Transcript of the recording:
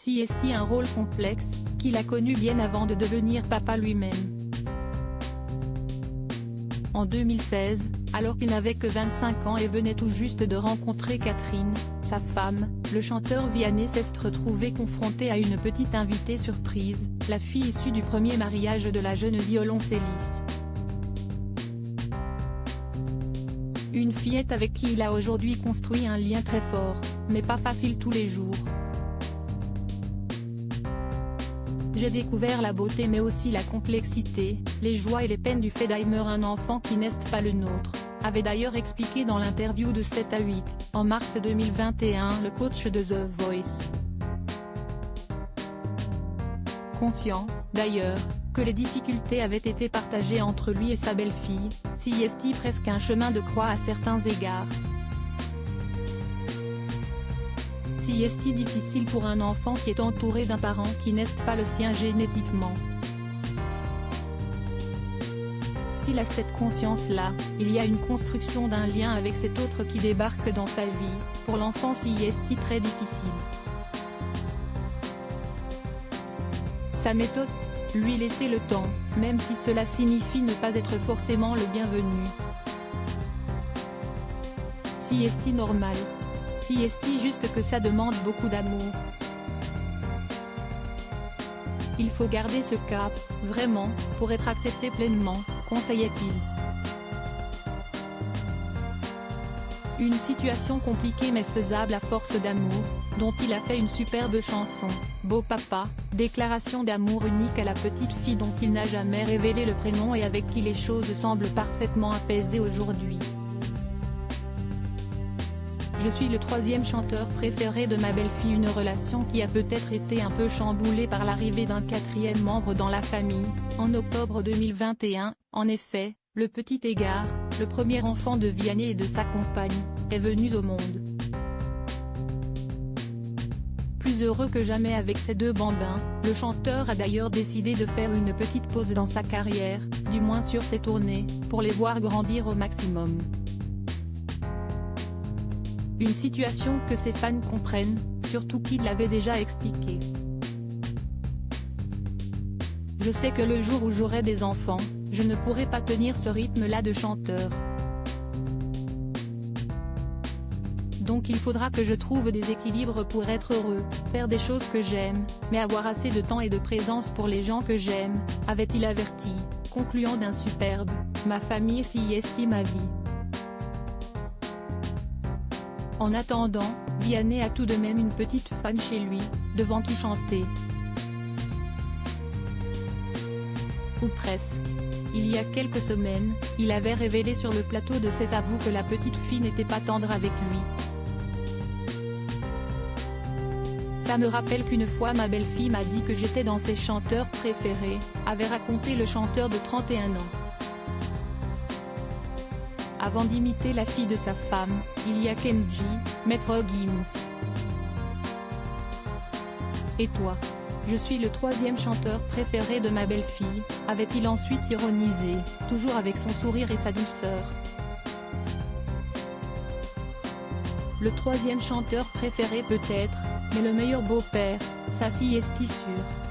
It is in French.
CST un rôle complexe, qu'il a connu bien avant de devenir papa lui-même. En 2016, alors qu'il n'avait que 25 ans et venait tout juste de rencontrer Catherine, sa femme, le chanteur Vianney s'est retrouvé confronté à une petite invitée surprise, la fille issue du premier mariage de la jeune violoncelliste. Une fillette avec qui il a aujourd'hui construit un lien très fort, mais pas facile tous les jours. J'ai découvert la beauté mais aussi la complexité, les joies et les peines du fait d'aimer un enfant qui n'est pas le nôtre, avait d'ailleurs expliqué dans l'interview de 7 à 8, en mars 2021 le coach de The Voice. Conscient, d'ailleurs, que les difficultés avaient été partagées entre lui et sa belle-fille, CST presque un chemin de croix à certains égards. CST difficile pour un enfant qui est entouré d'un parent qui n'est pas le sien génétiquement. S'il a cette conscience-là, il y a une construction d'un lien avec cet autre qui débarque dans sa vie, pour l'enfant CST très difficile. Sa méthode ? Lui laisser le temps, même si cela signifie ne pas être forcément le bienvenu. CST normal. CST juste que ça demande beaucoup d'amour. Il faut garder ce cap, vraiment, pour être accepté pleinement, conseillait-il. Une situation compliquée mais faisable à force d'amour, dont il a fait une superbe chanson, Beau Papa, déclaration d'amour unique à la petite fille dont il n'a jamais révélé le prénom et avec qui les choses semblent parfaitement apaisées aujourd'hui. Je suis le troisième chanteur préféré de ma belle-fille, une relation qui a peut-être été un peu chamboulée par l'arrivée d'un quatrième membre dans la famille, en octobre 2021, en effet, le petit Égard, le premier enfant de Vianney et de sa compagne, est venu au monde. Plus heureux que jamais avec ses deux bambins, le chanteur a d'ailleurs décidé de faire une petite pause dans sa carrière, du moins sur ses tournées, pour les voir grandir au maximum. Une situation que ses fans comprennent, surtout qu'il l'avait déjà expliqué. Je sais que le jour où j'aurai des enfants, je ne pourrai pas tenir ce rythme-là de chanteur. Donc il faudra que je trouve des équilibres pour être heureux, faire des choses que j'aime, mais avoir assez de temps et de présence pour les gens que j'aime, avait-il averti, concluant d'un superbe « Ma famille CST ma vie ». En attendant, Vianney a tout de même une petite fan chez lui, devant qui chanter. Ou presque. Il y a quelques semaines, il avait révélé sur le plateau de C'est à vous que la petite fille n'était pas tendre avec lui. Ça me rappelle qu'une fois ma belle-fille m'a dit que j'étais dans ses chanteurs préférés, avait raconté le chanteur de 31 ans. Avant d'imiter la fille de sa femme, il y a Kenji, Maître Gims. Et toi ? Je suis le troisième chanteur préféré de ma belle-fille, avait-il ensuite ironisé, toujours avec son sourire et sa douceur. Le troisième chanteur préféré peut-être, mais le meilleur beau-père, ça CST sûr.